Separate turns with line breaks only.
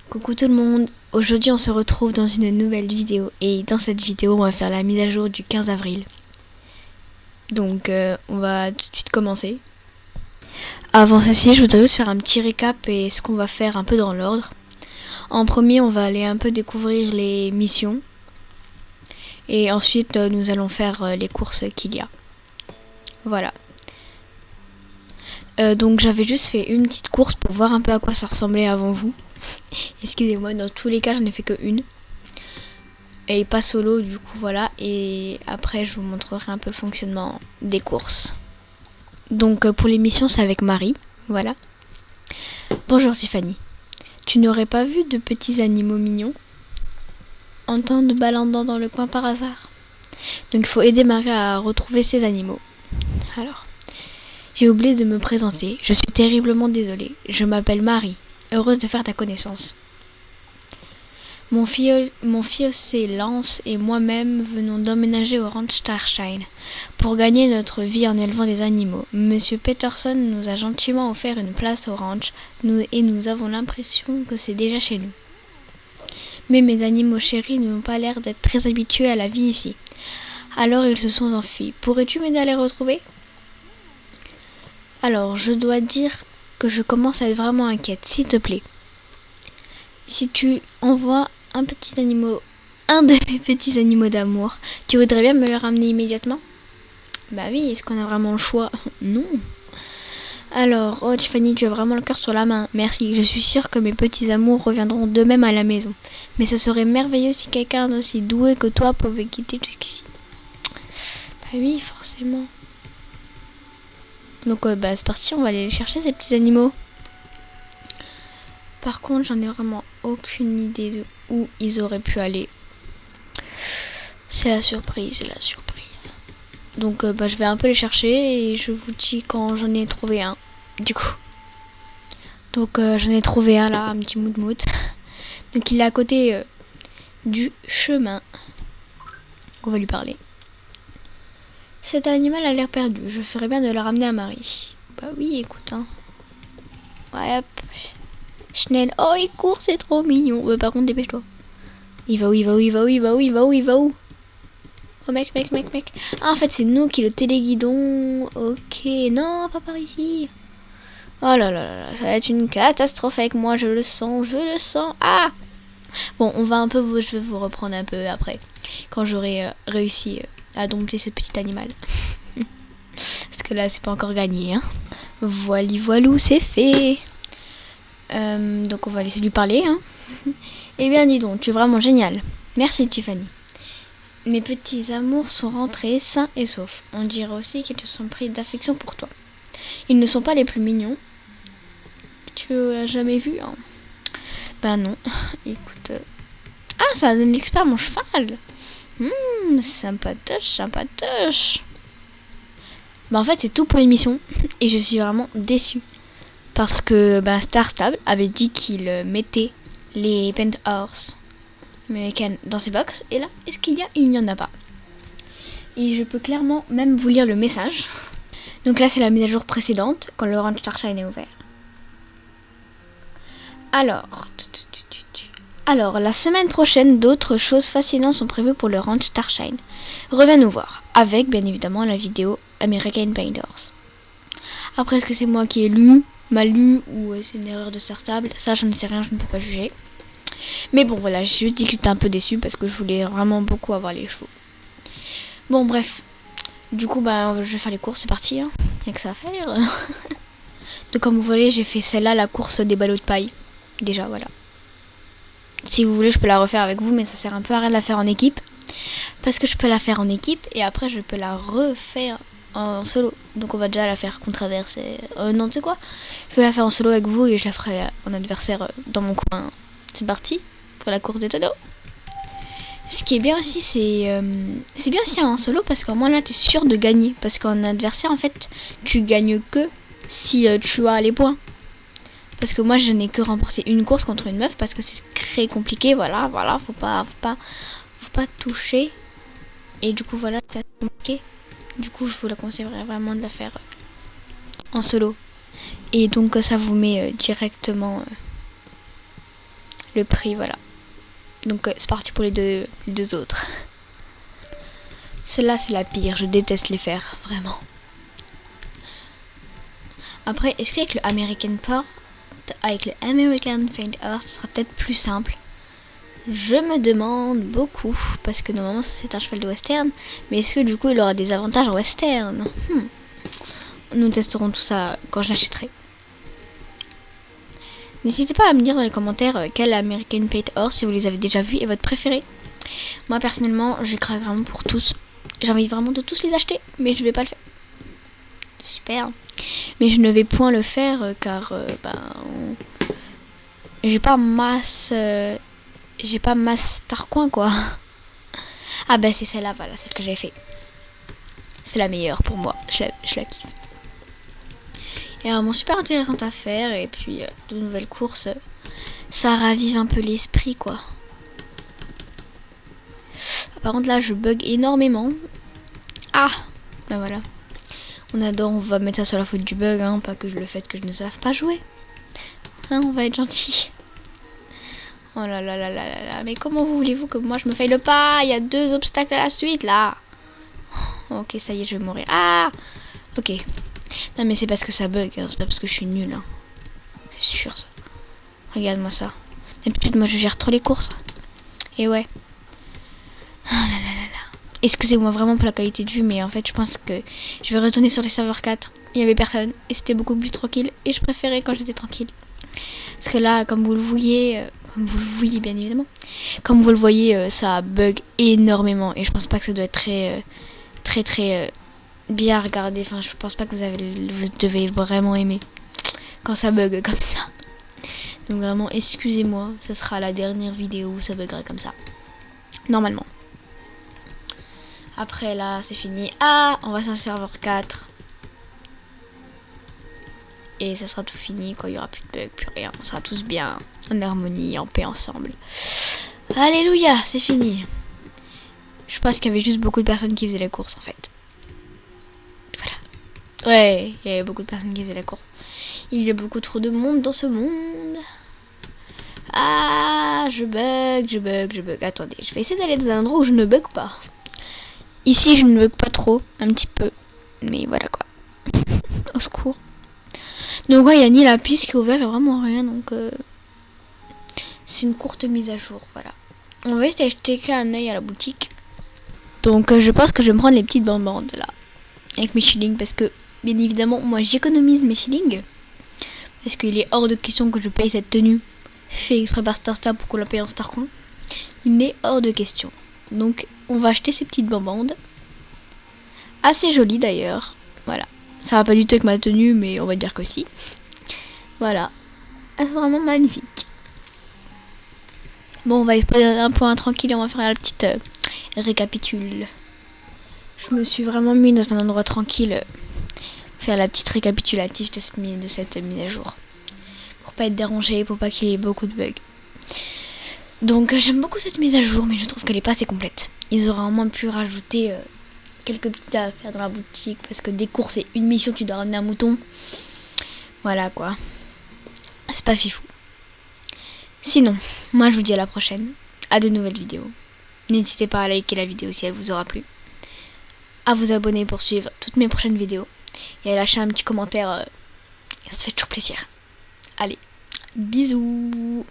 Coucou tout le monde, aujourd'hui on se retrouve dans une nouvelle vidéo et dans cette vidéo on va faire la mise à jour du 15 avril. Donc on va tout de suite commencer. Avant ceci je voudrais juste faire un petit récap et ce qu'on va faire un peu dans l'ordre. En premier on va aller un peu découvrir les missions et ensuite nous allons faire les courses qu'il y a. Voilà. Donc j'avais juste fait une petite course pour voir un peu à quoi ça ressemblait avant vous. Excusez-moi, dans tous les cas j'en ai fait que une. Et pas solo du coup voilà. Et après je vous montrerai un peu le fonctionnement des courses. Donc pour les missions c'est avec Marie. Voilà. Bonjour Tiffany. Tu n'aurais pas vu de petits animaux mignons en te baladant dans le coin par hasard? Donc il faut aider Marie à retrouver ces animaux. Alors, j'ai oublié de me présenter. Je suis terriblement désolée. Je m'appelle Marie. Heureuse de faire ta connaissance. Mon fiancé Lance et moi-même venons d'emménager au ranch Starshine pour gagner notre vie en élevant des animaux. Monsieur Peterson nous a gentiment offert une place au ranch et nous avons l'impression que c'est déjà chez nous. Mais mes animaux chéris n'ont pas l'air d'être très habitués à la vie ici. Alors ils se sont enfuis. Pourrais-tu m'aider à les retrouver? Alors, je dois dire que je commence à être vraiment inquiète, s'il te plaît. Si tu envoies un de mes petits animaux d'amour, tu voudrais bien me le ramener immédiatement? Bah oui, est-ce qu'on a vraiment le choix? Non. Alors, oh Tiffany, tu as vraiment le cœur sur la main. Merci, je suis sûre que mes petits amours reviendront d'eux-mêmes à la maison. Mais ce serait merveilleux si quelqu'un d'aussi doué que toi pouvait quitter jusqu'ici. Bah oui, forcément. Donc c'est parti, on va aller les chercher ces petits animaux. Par contre, j'en ai vraiment aucune idée de où ils auraient pu aller. C'est la surprise. Donc je vais un peu les chercher et je vous dis quand j'en ai trouvé un. Du coup. Donc j'en ai trouvé un là, un petit mout-mout. Donc il est à côté du chemin. On va lui parler. Cet animal a l'air perdu. Je ferais bien de le ramener à Marie. Bah oui, écoute, hein. Ouais, hop. Schnell. Oh, il court, c'est trop mignon. Par contre, dépêche-toi. Il va où? Oh, mec. Ah, en fait, c'est nous qui le téléguidons. Ok, non, pas par ici. Oh là, ça va être une catastrophe avec moi, je le sens. Ah! Bon, je vais vous reprendre un peu après. Quand j'aurai réussi à dompter ce petit animal. Parce que là, c'est pas encore gagné, hein. Voilou, c'est fait. Donc on va laisser lui parler, hein. Eh bien dis donc, tu es vraiment génial. Merci Tiffany. Mes petits amours sont rentrés sains et saufs. On dirait aussi qu'ils te sont pris d'affection pour toi. Ils ne sont pas les plus mignons que tu as jamais vus, hein. Ben non, écoute. Ah, ça donne l'expert mon cheval. Sympatoche. En fait c'est tout pour l'émission et je suis vraiment déçue. Parce que Star Stable avait dit qu'il mettait les Penthorse américaines dans ses box. Et là, est-ce qu'il y a? Il n'y en a pas. Et je peux clairement même vous lire le message. Donc là, c'est la mise à jour précédente, quand le ranch Starshine est ouvert. Alors, la semaine prochaine, d'autres choses fascinantes sont prévues pour le ranch Starshine. Reviens nous voir, avec bien évidemment la vidéo American Painters. Après, est-ce que c'est moi qui ai mal lu ou c'est une erreur de Star Stable? Ça, je ne sais rien, je ne peux pas juger. Mais bon, voilà, j'ai juste dit que j'étais un peu déçue parce que je voulais vraiment beaucoup avoir les chevaux. Bon, bref. Du coup, je vais faire les courses, c'est parti. Hein. Y a que ça à faire. Donc, comme vous voyez, j'ai fait celle-là, la course des ballots de paille. Déjà, voilà. Si vous voulez, je peux la refaire avec vous, mais ça sert un peu à rien de la faire en équipe. Parce que je peux la faire en équipe et après, je peux la refaire en solo. Donc on va déjà la faire contre adversaire. Non, tu sais quoi? Je vais la faire en solo avec vous et je la ferai en adversaire dans mon coin. C'est parti pour la course des tonneaux. Ce qui est bien aussi, c'est bien aussi en solo parce qu'au moins là t'es sûr de gagner. Parce qu'en adversaire en fait tu gagnes que si tu as les points. Parce que moi je n'ai que remporté une course contre une meuf parce que c'est très compliqué. Voilà, faut pas toucher. Et du coup voilà, c'est assez compliqué. Du coup, je vous la conseillerais vraiment de la faire en solo. Et donc, ça vous met directement le prix, voilà. Donc c'est parti pour les deux autres. Celle-là c'est la pire, je déteste les faire, vraiment. Après, est-ce qu'avec le American Paint Art, ce sera peut-être plus simple? Je me demande beaucoup, parce que normalement c'est un cheval de western, mais est-ce que du coup il aura des avantages en western? Nous testerons tout ça quand je l'achèterai. N'hésitez pas à me dire dans les commentaires quel American Paint Art, si vous les avez déjà vus, est votre préféré. Moi personnellement, je craque vraiment pour tous. J'ai envie vraiment de tous les acheter, mais je vais pas le faire. Super. Mais je ne vais point le faire car j'ai pas masse Starcoin quoi. Ah bah c'est celle-là, voilà, celle que j'avais fait. C'est la meilleure pour moi, je la kiffe. Et vraiment super intéressante à faire, et puis de nouvelles courses, ça ravive un peu l'esprit quoi. Par contre là je bug énormément. Ah ben voilà. On va mettre ça sur la faute du bug, hein, pas que le fait que je ne sache pas jouer. Hein, on va être gentil. Oh là là là là là là, mais comment voulez-vous que moi je me faille le pas? Il y a 2 obstacles à la suite là. Ok, ça y est, je vais mourir. Ah, ok. Non mais c'est parce que ça bug, hein, c'est pas parce que je suis nulle. Hein. C'est sûr ça. Regarde-moi ça. D'habitude moi je gère trop les courses. Et ouais. Ah là là là là. Excusez-moi vraiment pour la qualité de vue, mais en fait je pense que je vais retourner sur le serveur 4. Il y avait personne et c'était beaucoup plus tranquille. Et je préférais quand j'étais tranquille. Parce que là, comme vous le voyez bien évidemment, comme vous le voyez, ça bug énormément. Et je pense pas que ça doit être très bien regardé. Enfin, je pense pas que vous devez vraiment aimer quand ça bug comme ça. Donc vraiment, excusez-moi, ce sera la dernière vidéo où ça buggera comme ça. Normalement. Après là, c'est fini. Ah, on va sur le serveur 4. Et ça sera tout fini, quoi. Il n'y aura plus de bugs, plus rien. On sera tous bien en harmonie, en paix ensemble. Alléluia, c'est fini. Je pense qu'il y avait juste beaucoup de personnes qui faisaient la course en fait. Voilà. Ouais, il y avait beaucoup de personnes qui faisaient la course. Il y a beaucoup trop de monde dans ce monde. Ah, je bug. Attendez, je vais essayer d'aller dans un endroit où je ne bug pas. Ici, je ne bug pas trop, un petit peu. Mais voilà quoi. Au secours. Donc ouais, il n'y a ni la piste qui est ouverte, vraiment rien. Donc c'est une courte mise à jour, voilà. On va essayer d'acheter un œil à la boutique. Donc je pense que je vais me prendre les petites bandes là. Avec mes shillings, parce que bien évidemment, moi j'économise mes shillings. Parce qu'il est hors de question que je paye cette tenue fait exprès par Star pour qu'on la paye en Starcoin. Il n'est hors de question. Donc on va acheter ces petites bandes. Assez jolies d'ailleurs. Voilà. Ça va pas du tout avec ma tenue, mais on va dire que si. Voilà. Elles sont vraiment magnifiques. Bon, on va aller se poser un point tranquille et on va faire la petite récapitule. Je me suis vraiment mis dans un endroit tranquille. Faire la petite récapitulative de cette mise à jour. Pour pas être dérangé, pour pas qu'il y ait beaucoup de bugs. Donc j'aime beaucoup cette mise à jour, mais je trouve qu'elle est pas assez complète. Ils auraient au moins pu rajouter quelques petites affaires dans la boutique, parce que des courses et une mission, tu dois ramener un mouton. Voilà quoi. C'est pas fifou. Sinon, moi je vous dis à la prochaine, à de nouvelles vidéos. N'hésitez pas à liker la vidéo si elle vous aura plu, à vous abonner pour suivre toutes mes prochaines vidéos, et à lâcher un petit commentaire, ça fait toujours plaisir. Allez, bisous.